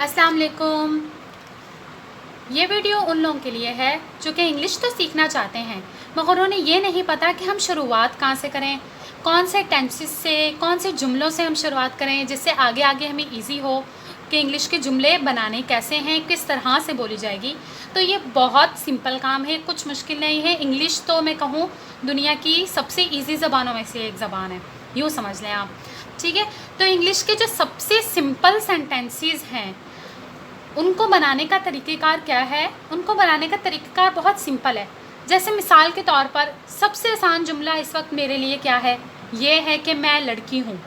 अस्सलाम वालेकुम। ये वीडियो उन लोगों के लिए है जो कि इंग्लिश तो सीखना चाहते हैं मगर उन्हें ये नहीं पता कि हम शुरुआत कहाँ से करें, कौन से टेंसेस से, कौन से जुमलों से हम शुरुआत करें जिससे आगे आगे हमें इजी हो कि इंग्लिश के जुमले बनाने कैसे हैं, किस तरह से बोली जाएगी। तो ये बहुत सिंपल काम है, कुछ मुश्किल नहीं है। इंग्लिश तो मैं कहूँ दुनिया की सबसे ईजी ज़बानों में से एक ज़बान है, यूँ समझ लें आप। ठीक है, तो इंग्लिश के जो सबसे सिंपल सेंटेंसेस हैं उनको बनाने का तरीक़ेकार क्या है? उनको बनाने का तरीक़ेकार बहुत सिंपल है। जैसे मिसाल के तौर पर सबसे आसान जुमला इस वक्त मेरे लिए क्या है? ये है कि मैं लड़की हूँ।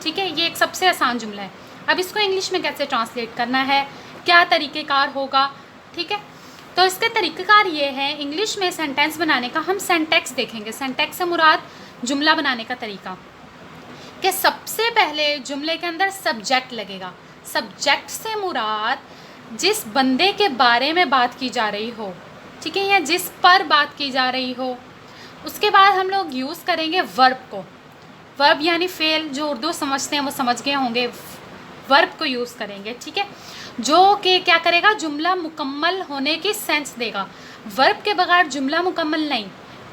ठीक है, ये एक सबसे आसान जुमला है। अब इसको इंग्लिश में कैसे ट्रांसलेट करना है, क्या तरीक़ेकार होगा? ठीक है, तो इसके तरीक़ेकार ये है, इंग्लिश में सेंटेंस बनाने का हम सेंटेक्स देखेंगे। सेंटेक्स से मुराद जुमला बनाने का तरीका, कि सबसे पहले जुमले के अंदर सब्जेक्ट लगेगा। सब्जेक्ट से मुराद जिस बंदे के बारे में बात की जा रही हो, ठीक है, या जिस पर बात की जा रही हो। उसके बाद हम लोग यूज़ करेंगे वर्ब को। वर्ब यानी फेल, जो उर्दू समझते हैं वो समझ गए होंगे। वर्ब को यूज़ करेंगे, ठीक है, जो कि क्या करेगा, जुमला मुकम्मल होने की सेंस देगा। वर्ब के बगैर जुमला मुकम्मल नहीं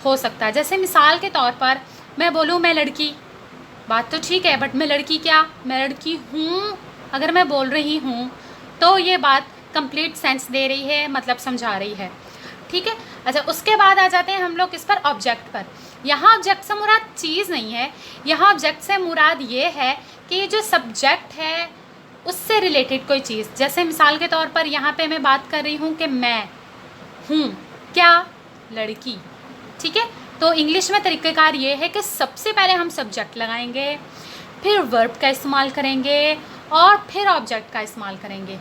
हो सकता। जैसे मिसाल के तौर पर मैं बोलूँ मैं लड़की, बात तो ठीक है, बट मैं लड़की क्या, मैं लड़की हूँ अगर मैं बोल रही हूँ तो ये बात कंप्लीट सेंस दे रही है, मतलब समझा रही है। ठीक है, अच्छा, उसके बाद आ जाते हैं हम लोग किस पर, ऑब्जेक्ट पर। यहाँ ऑब्जेक्ट से मुराद चीज़ नहीं है, यहाँ ऑब्जेक्ट से मुराद ये है कि जो सब्जेक्ट है उससे रिलेटेड कोई चीज़। जैसे मिसाल के तौर पर यहाँ पे मैं बात कर रही हूँ कि मैं हूँ क्या, लड़की। ठीक है, तो इंग्लिश में तरीक़ेकार ये है कि सबसे पहले हम सब्जेक्ट लगाएंगे, फिर वर्ब का इस्तेमाल करेंगे और फिर ऑब्जेक्ट का इस्तेमाल करेंगे।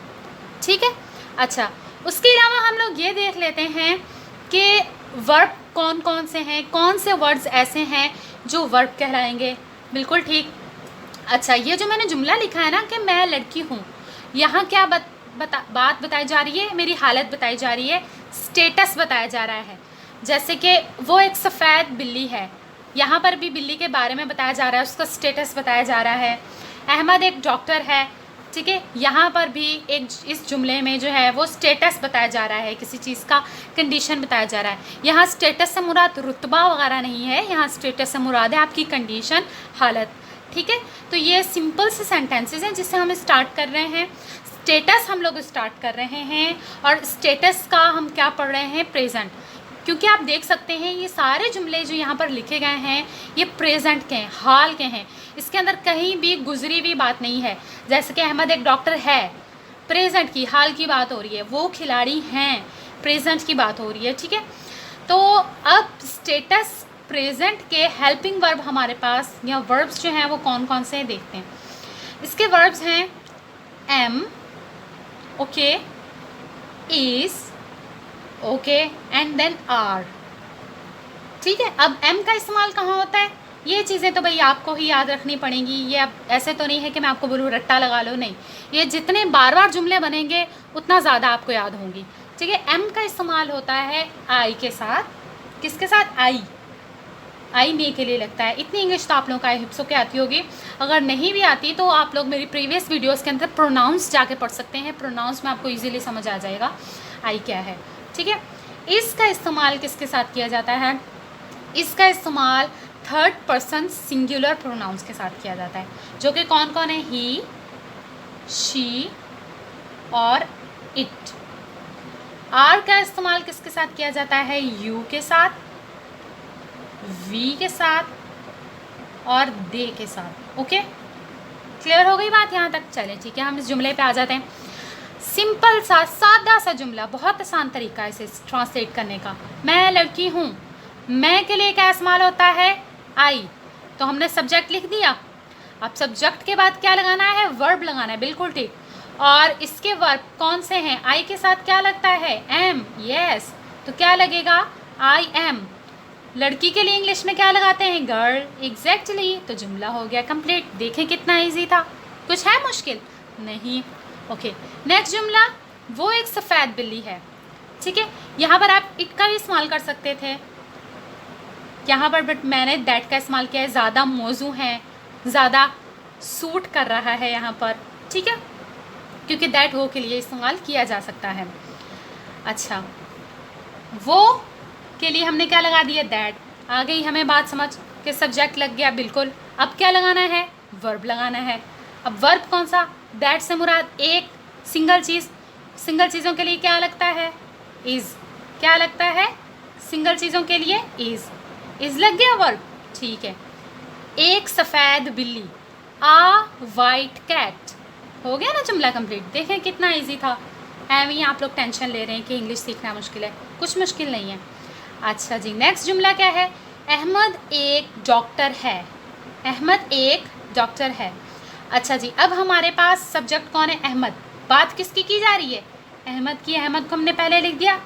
ठीक है, अच्छा, उसके अलावा हम लोग ये देख लेते हैं कि वर्ब कौन कौन से हैं, कौन से वर्ड्स ऐसे हैं जो वर्ब कहलाएंगे। बिल्कुल ठीक। अच्छा, ये जो मैंने जुमला लिखा है ना कि मैं लड़की हूँ, यहाँ क्या बात बताई जा रही है, मेरी हालत बताई जा रही है, स्टेटस बताया जा रहा है। जैसे कि वो एक सफ़ेद बिल्ली है, यहाँ पर भी बिल्ली के बारे में बताया जा रहा है, उसका स्टेटस बताया जा रहा है। अहमद एक डॉक्टर है, ठीक है, यहाँ पर भी एक इस जुमले में जो है वो स्टेटस बताया जा रहा है, किसी चीज़ का कंडीशन बताया जा रहा है। यहाँ स्टेटस से मुराद रुतबा वगैरह नहीं है, यहाँ स्टेटस से मुराद है आपकी कंडीशन, हालत। ठीक है, तो ये सिंपल से सेंटेंसेस हैं जिससे हम स्टार्ट कर रहे हैं। स्टेटस हम लोग स्टार्ट कर रहे हैं, और स्टेटस का हम क्या पढ़ रहे हैं, प्रेजेंट। क्योंकि आप देख सकते हैं ये सारे जुमले जो यहाँ पर लिखे गए हैं ये प्रेजेंट के हैं, हाल के हैं। इसके अंदर कहीं भी गुजरी हुई बात नहीं है। जैसे कि अहमद एक डॉक्टर है, प्रेजेंट की, हाल की बात हो रही है। वो खिलाड़ी हैं, प्रेजेंट की बात हो रही है। ठीक है, तो अब स्टेटस प्रेजेंट के हेल्पिंग वर्ब हमारे पास, या वर्ब्स जो हैं वो कौन कौन से देखते हैं। इसके वर्ब्स हैं am, okay, is, okay, and then are. ठीक है, अब एम का इस्तेमाल कहाँ होता है, ये चीज़ें तो भाई आपको ही याद रखनी पड़ेंगी। ये अब ऐसे तो नहीं है कि मैं आपको बोलूँ रट्टा लगा लो, नहीं, ये जितने बार बार जुमले बनेंगे उतना ज़्यादा आपको याद होंगी। ठीक है, एम का इस्तेमाल होता है आई के साथ। किसके साथ, आई मे के लिए लगता है। इतनी इंग्लिश तो आप लोगों का हिप्सों के आती होगी, अगर नहीं भी आती तो आप लोग मेरी प्रीवियस वीडियोज़ के अंदर प्रोनाउंस जाके पढ़ सकते हैं। प्रोनाउंस में आपको ईजिली समझ आ जाएगा आई क्या है। ठीक है, इसका इस्तेमाल किसके साथ किया जाता है, इसका इस्तेमाल थर्ड पर्सन सिंगुलर प्रोनाउंस के साथ किया जाता है, जो कि कौन कौन है, ही, शी और इट। आर का इस्तेमाल किसके साथ किया जाता है, यू के साथ, वी के साथ और दे के साथ। ओके, क्लियर हो गई बात यहाँ तक? चले ठीक है, हम इस जुमले पे आ जाते हैं। सिंपल सा सादा सा जुमला, बहुत आसान तरीका है इसे ट्रांसलेट करने का। मैं लड़की हूँ, मैं के लिए क्या इस्तेमाल होता है, आई। तो हमने सब्जेक्ट लिख दिया, अब सब्जेक्ट के बाद क्या लगाना है, वर्ब लगाना है। बिल्कुल ठीक, और इसके वर्ब कौन से हैं, आई के साथ क्या लगता है, एम, यस, तो क्या लगेगा, आई एम। लड़की के लिए इंग्लिश में क्या लगाते हैं, गर्ल, एग्जैक्टली। तो जुमला हो गया कंप्लीट। देखें कितना इजी था, कुछ है मुश्किल नहीं। ओके, नेक्स्ट जुमला, वो एक सफ़ेद बिल्ली है। ठीक है, यहाँ पर आप इट का भी इस्तेमाल कर सकते थे यहाँ पर, बट मैंने दैट का इस्तेमाल किया है, ज़्यादा मौजू है, ज़्यादा सूट कर रहा है यहाँ पर। ठीक है, क्योंकि दैट वो के लिए इस्तेमाल किया जा सकता है। अच्छा, वो के लिए हमने क्या लगा दिया, दैट। आ गई हमें बात समझ कि सब्जेक्ट लग गया, बिल्कुल। अब क्या लगाना है, वर्ब लगाना है। अब वर्ब कौन सा, दैट से मुराद एक सिंगल चीज़। सिंगल चीज़ों के लिए क्या लगता है, इज़। क्या लगता है सिंगल चीज़ों के लिए, इज़ लग गया वर्ब, ठीक है। एक सफ़ेद बिल्ली, आ वाइट कैट, हो गया ना जुमला कंप्लीट। देखें कितना इजी था। एवं ही आप लोग टेंशन ले रहे हैं कि इंग्लिश सीखना मुश्किल है, कुछ मुश्किल नहीं है। अच्छा जी, नेक्स्ट जुमला क्या है, अहमद एक डॉक्टर है। अहमद एक डॉक्टर है। अच्छा जी, अब हमारे पास सब्जेक्ट कौन है, अहमद। बात किसकी की जा रही है, अहमद की। अहमद को हमने पहले लिख दिया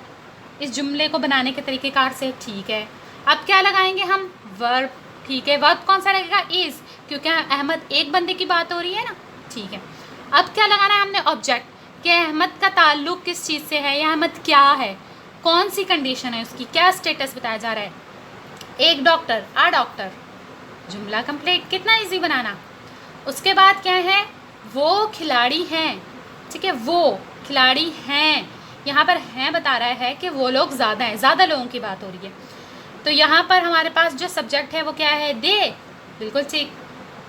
इस जुमले को बनाने के तरीक़ेकार से, ठीक है। अब क्या लगाएंगे हम, वर्ब, ठीक है। वर्ब कौन सा लगेगा, इज़, क्योंकि अहमद एक बंदे की बात हो रही है ना, ठीक है। अब क्या लगाना है हमने, ऑब्जेक्ट, कि अहमद का ताल्लुक़ किस चीज़ से है, या अहमद क्या है, कौन सी कंडीशन है उसकी, क्या स्टेटस बताया जा रहा है। एक डॉक्टर, आ डॉक्टर, जुमला कंप्लीट। कितना इजी बनाना। उसके बाद क्या है, वो खिलाड़ी हैं, ठीक है। वो खिलाड़ी हैं, यहाँ पर हैं बता रहा है कि वो लोग ज़्यादा हैं, ज़्यादा लोगों की बात हो रही है। तो यहाँ पर हमारे पास जो सब्जेक्ट है वो क्या है, दे, बिल्कुल ठीक।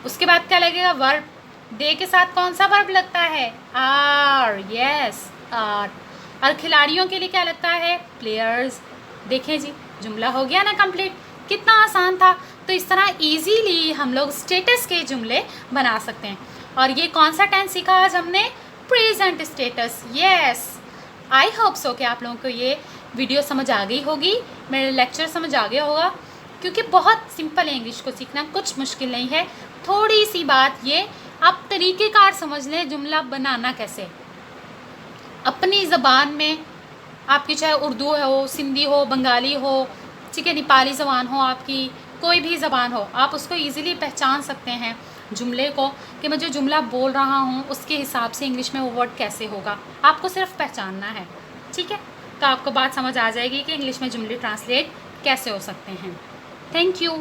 उसके बाद क्या लगेगा, वर्ब। दे के साथ कौन सा वर्ब लगता है, आर, यस, आर। और खिलाड़ियों के लिए क्या लगता है, प्लेयर्स। देखें जी, जुमला हो गया ना कंप्लीट। कितना आसान था। तो इस तरह इजीली हम लोग स्टेटस के जुमले बना सकते हैं। और ये कौन सा टेंस सीखा आज हमने, present status, yes. I hope so कि आप लोगों को ये वीडियो समझ आ गई होगी, मेरा लेक्चर समझ आ गया होगा, क्योंकि बहुत सिंपल है इंग्लिश को सीखना, कुछ मुश्किल नहीं है। थोड़ी सी बात ये आप तरीक़ेकार समझ लें, जुमला बनाना कैसे अपनी ज़बान में, आपकी चाहे उर्दू हो, सिंधी हो, बंगाली हो, ठीक है, नेपाली ज़बान हो, आपकी कोई भी ज़बान हो, आप उसको ईज़िली पहचान सकते हैं जुमले को, कि मैं जो जुमला बोल रहा हूँ उसके हिसाब से इंग्लिश में वो वर्ड कैसे होगा, आपको सिर्फ पहचानना है, ठीक है। तो आपको बात समझ आ जाएगी कि इंग्लिश में जुमले ट्रांसलेट कैसे हो सकते हैं। Thank you.